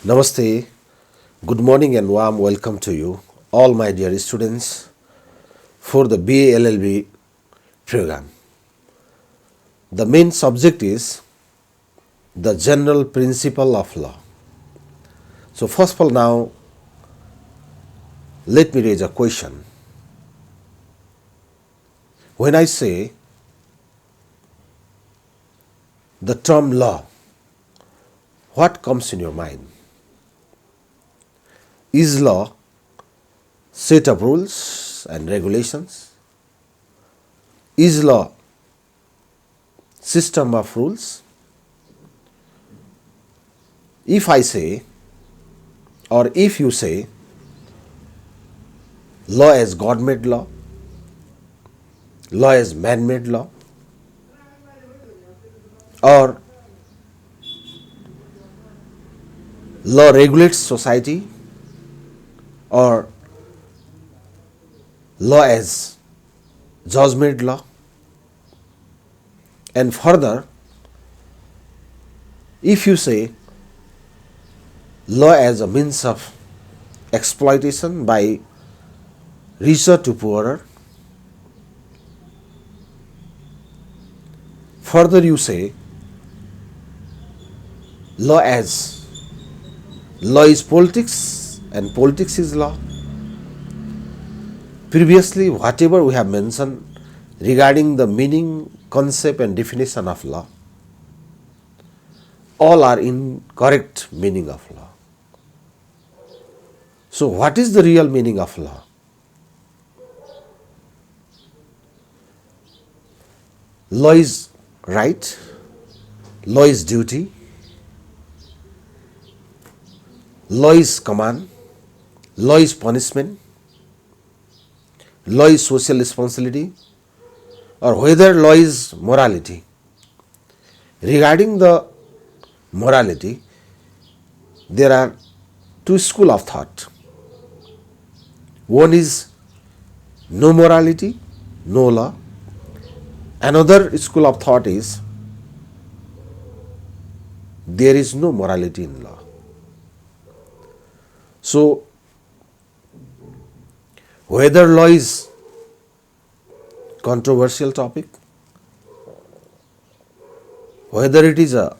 Namaste, good morning and warm welcome to you, all my dear students, for the BA LLB program. The main subject is the general principle of law. So, first of all, now let me raise a question. When I say the term law, what comes in your mind? Is law set of rules and regulations? Is law system of rules? If I say, or if you say, law is God-made law, law is man-made law, or law regulates society, or law as judge-made law, and further, if you say law as a means of exploitation by richer to poorer, further you say law is politics and politics is law. Previously, whatever we have mentioned regarding the meaning, concept and definition of law, all are incorrect meaning of law. So, what is the real meaning of law? Law is right, law is duty, law is command, law is punishment, law is social responsibility, or whether law is morality. Regarding the morality, there are two schools of thought. One is no morality, no law. Another school of thought is there is no morality in law. So, whether law is controversial topic, whether it is a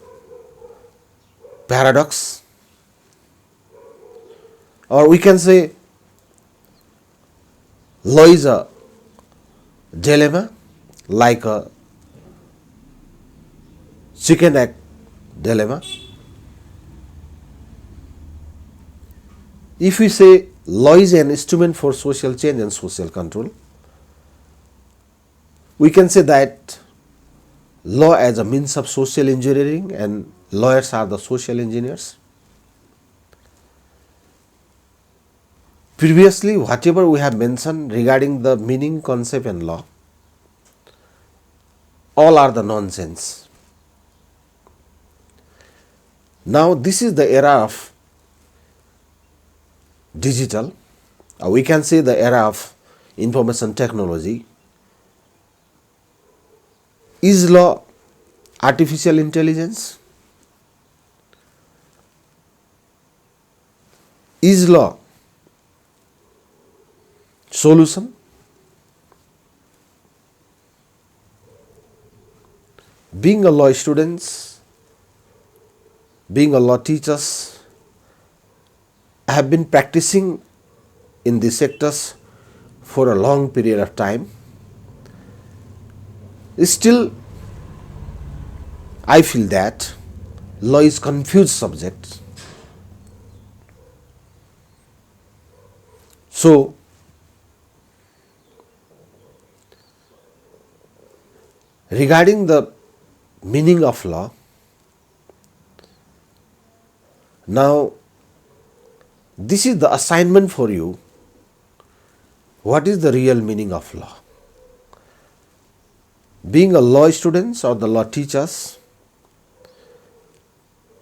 paradox, or we can say law is a dilemma, like a chicken egg dilemma. If we say law is an instrument for social change and social control, we can say that law as a means of social engineering and lawyers are the social engineers. Previously, whatever we have mentioned regarding the meaning, concept and law, all are the nonsense. Now, this is the era of digital, we can say the era of information technology. Is law artificial intelligence? Is law solution? Being a law students, being a law teachers, I have been practicing in these sectors for a long period of time. Still, I feel that law is confused subject. So, regarding the meaning of law, now this is the assignment for you. What is the real meaning of law? Being a law students or the law teachers,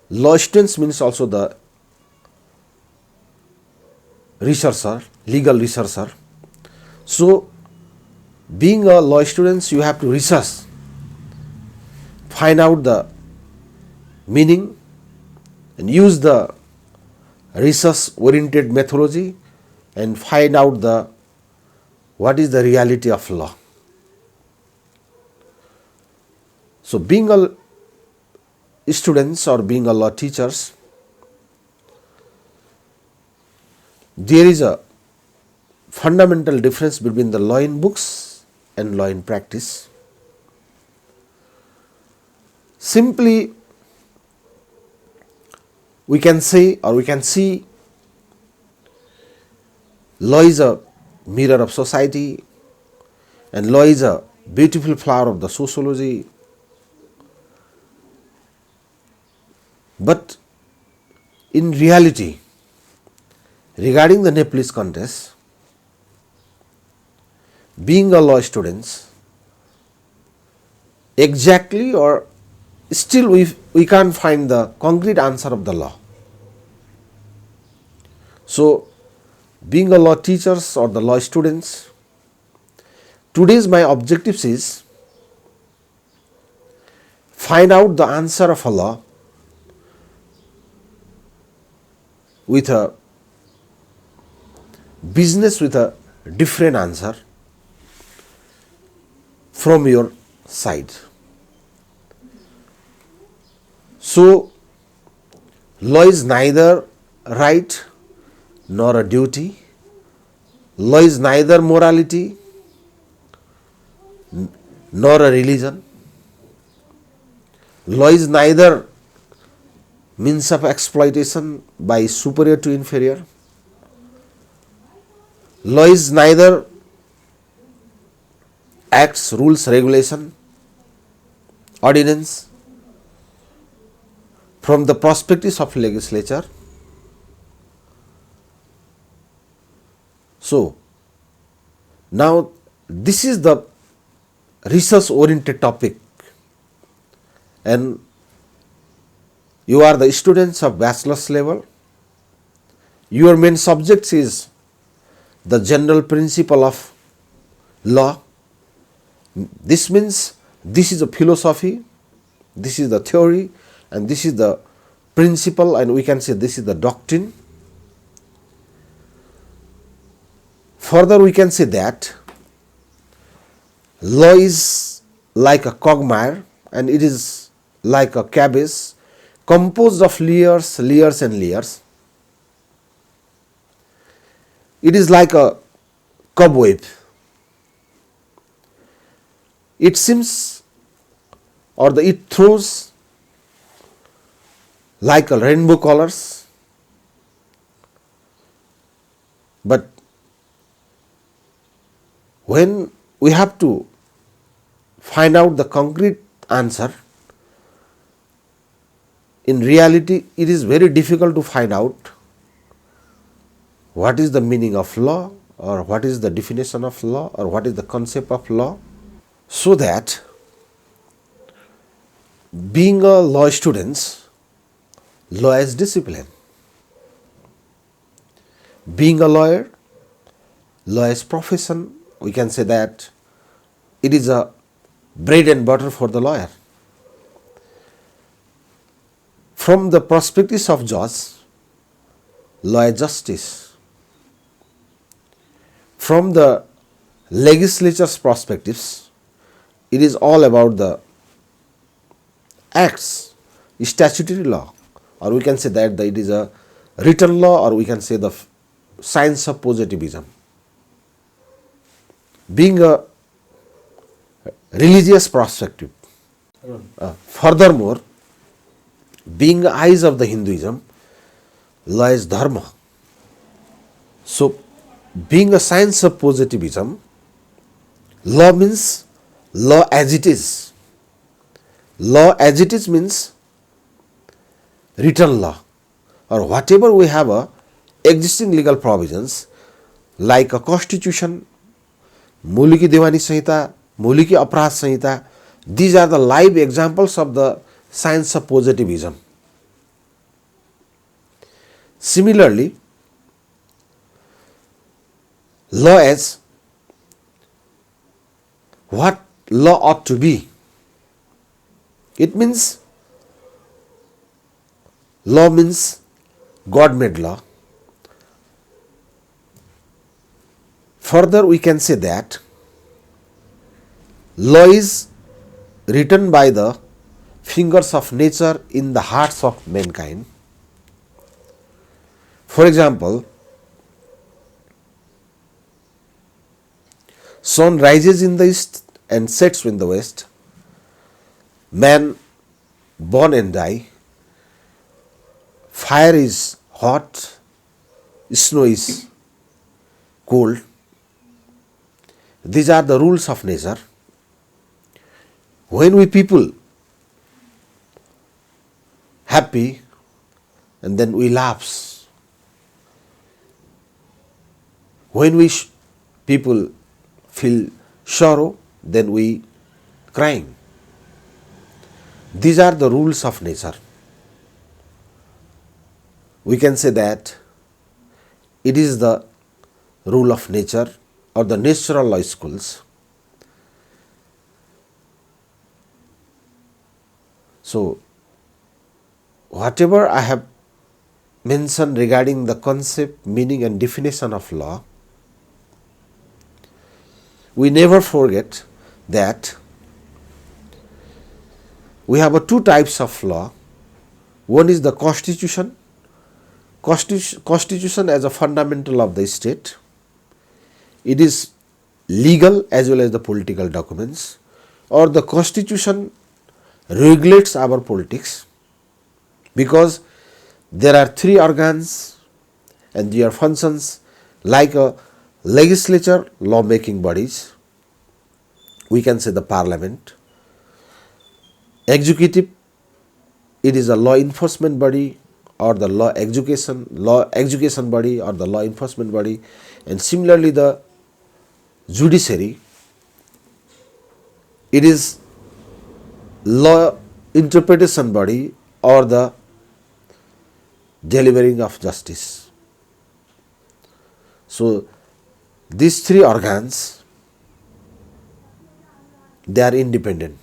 law students means also the researcher, legal researcher. So, being a law students, you have to research, find out the meaning and use the research oriented methodology and find out what is the reality of law. So being a students or being a law teachers, there is a fundamental difference between the law in books and law in practice. Simply, we can say or we can see law is a mirror of society and law is a beautiful flower of the sociology. But in reality, regarding the Nepalese contest, being a law students, exactly or still we can't find the concrete answer of the law. So, being a law teachers or the law students, today's my objectives is find out the answer of a law with a business with a different answer from your side. So, law is neither right nor a duty. Law is neither morality nor a religion. Law is neither means of exploitation by superior to inferior. Law is neither acts, rules, regulation, ordinance from the perspectives of legislature. So, now this is the research oriented topic and you are the students of bachelor's level. Your main subject is the general principle of law. This means this is a philosophy, this is the theory and this is the principle and we can say this is the doctrine. Further we can say that law is like a quagmire and it is like a cabbage composed of layers, layers and layers. It is like a cobweb. It seems or it throws like a rainbow colors, but when we have to find out the concrete answer, in reality it is very difficult to find out what is the meaning of law or what is the definition of law or what is the concept of law. So that being a law students, law is discipline. Being a lawyer, law is profession. We can say that it is a bread and butter for the lawyer. From the perspectives of judge, law is justice. From the legislature's perspectives, it is all about the acts, statutory law, or we can say that it is a written law, or we can say the science of positivism. Being a religious perspective, furthermore, being the eyes of the Hinduism, law is dharma. So, being a science of positivism, law means law as it is. Law as it is means written law or whatever we have a existing legal provisions like a constitution, Muliki Devani Sanhita, Muliki Aparadh Sanhita. These are the live examples of the science of positivism. Similarly, law as what law ought to be. It means law means God made law. Further, we can say that law is written by the fingers of nature in the hearts of mankind. For example, sun rises in the east and sets in the west. Man born and die. Fire is hot, snow is cold. These are the rules of nature. When we people happy and then we laughs. When we people feel sorrow, then we crying. These are the rules of nature. We can say that it is the rule of nature or the natural law schools. So, whatever I have mentioned regarding the concept, meaning and definition of law, we never forget that we have two types of law. One is the constitution. Constitution as a fundamental of the state. It is legal as well as the political documents, or the constitution regulates our politics, because there are three organs and their functions like a legislature, law-making bodies. We can say the parliament. Executive, it is a law enforcement body or the law education body or the law enforcement body, and similarly the judiciary, it is law interpretation body or the delivering of justice. So these three organs, they are independent.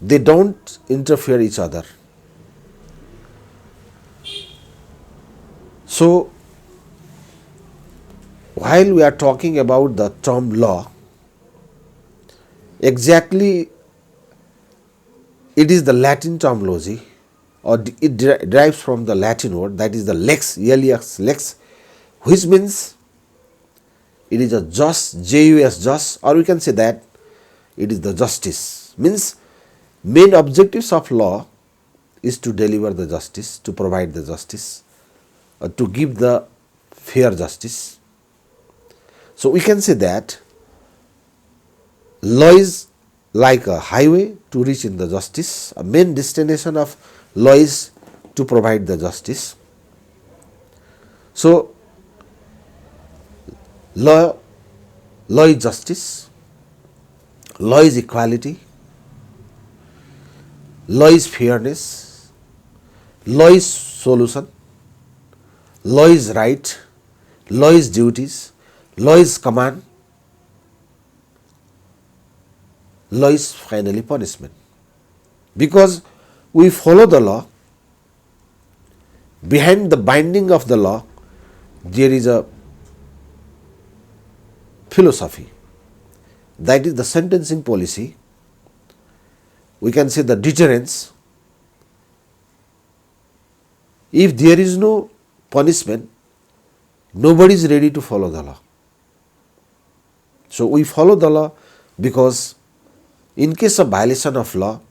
They don't interfere each other. So while we are talking about the term law, exactly it is the Latin terminology, or it derives from the Latin word, that is the lex, lex, which means it is a just, J-U-S, just, or we can say that it is the justice. Means main objectives of law is to deliver the justice, to provide the justice, or to give the fair justice. So we can say that law is like a highway to reach in the justice. A main destination of law is to provide the justice. So law is justice, law is equality, law is fairness, law is solution, law is right, law is duties, law is command, law is finally punishment. Because we follow the law, behind the binding of the law, there is a philosophy, that is the sentencing policy. We can say the deterrence. If there is no punishment, nobody is ready to follow the law. So we follow the law because in case of violation of law,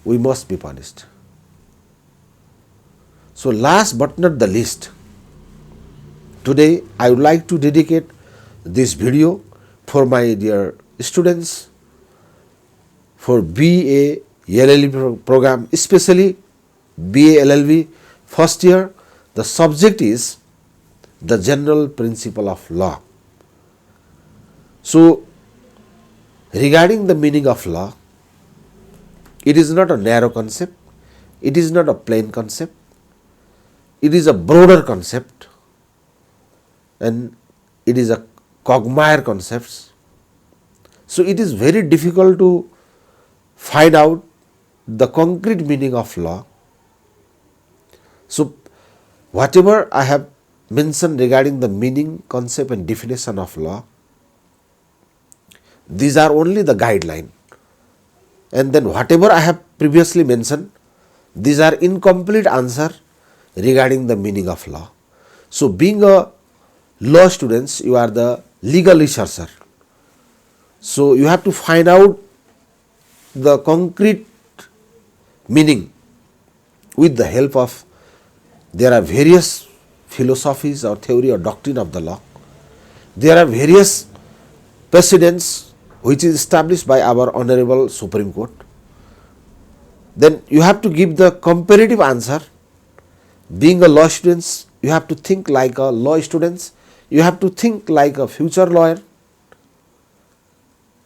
we must be punished. So last but not the least, today I would like to dedicate this video for my dear students for BA LLB program, especially BA LLB first year. The subject is the general principle of law. So regarding the meaning of law, it is not a narrow concept, it is not a plain concept, it is a broader concept, and it is a quagmire concept. So it is very difficult to find out the concrete meaning of law. So whatever I have mentioned regarding the meaning, concept and definition of law, These are only the guideline. And then whatever I have previously mentioned, these are incomplete answer regarding the meaning of law. So being a law students, you are the legal researcher. So you have to find out the concrete meaning with the help of, there are various philosophies or theory or doctrine of the law. There are various precedents which is established by our Honorable Supreme Court. Then you have to give the comparative answer. Being a law student, you have to think like a law student. You have to think like a future lawyer.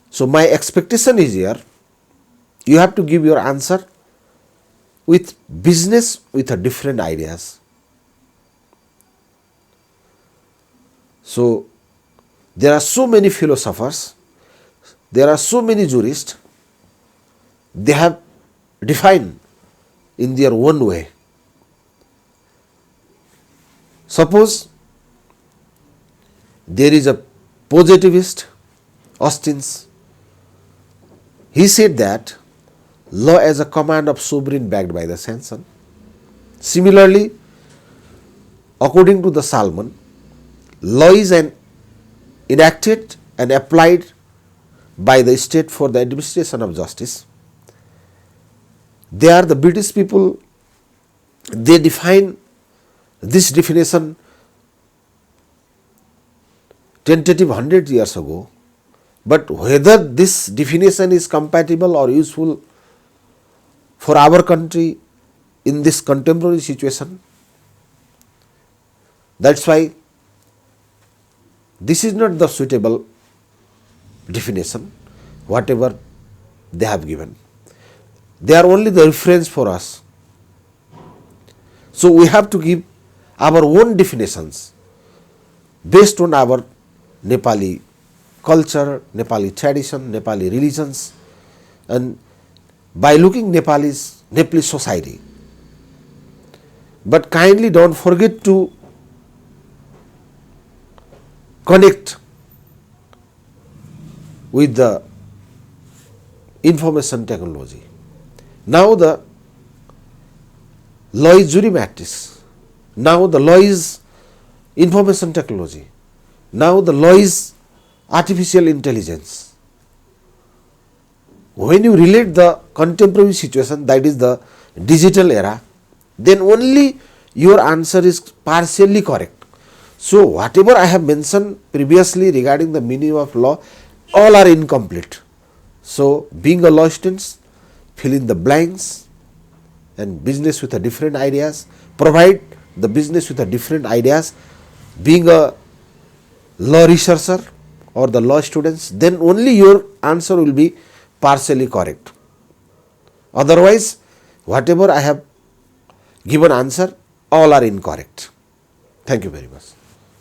So my expectation is here, you have to give your answer with business with a different ideas. So there are so many philosophers, there are so many jurists, they have defined in their own way. Suppose there is a positivist, Austin's. He said that law as a command of sovereign backed by the sanction. Similarly, according to the Salmon, law is enacted and applied by the state for the administration of justice. They are the British people, they define this definition tentative 100 years ago, but whether this definition is compatible or useful for our country in this contemporary situation, that's why this is not the suitable definition, whatever they have given. They are only the reference for us. So we have to give our own definitions based on our Nepali culture, Nepali tradition, Nepali religions, and by looking Nepali society. But kindly don't forget to connect with the information technology. Now the law is jury matrix. Now the law is information technology. Now the law is artificial intelligence. When you relate the contemporary situation, that is the digital era, then only your answer is partially correct. So whatever I have mentioned previously regarding the meaning of law, all are incomplete. So being a law student, fill in the blanks, and business with a different ideas, provide the business with a different ideas. Being a law researcher or the law students, then only your answer will be partially correct. Otherwise, whatever I have given answer, all are incorrect. Thank you very much.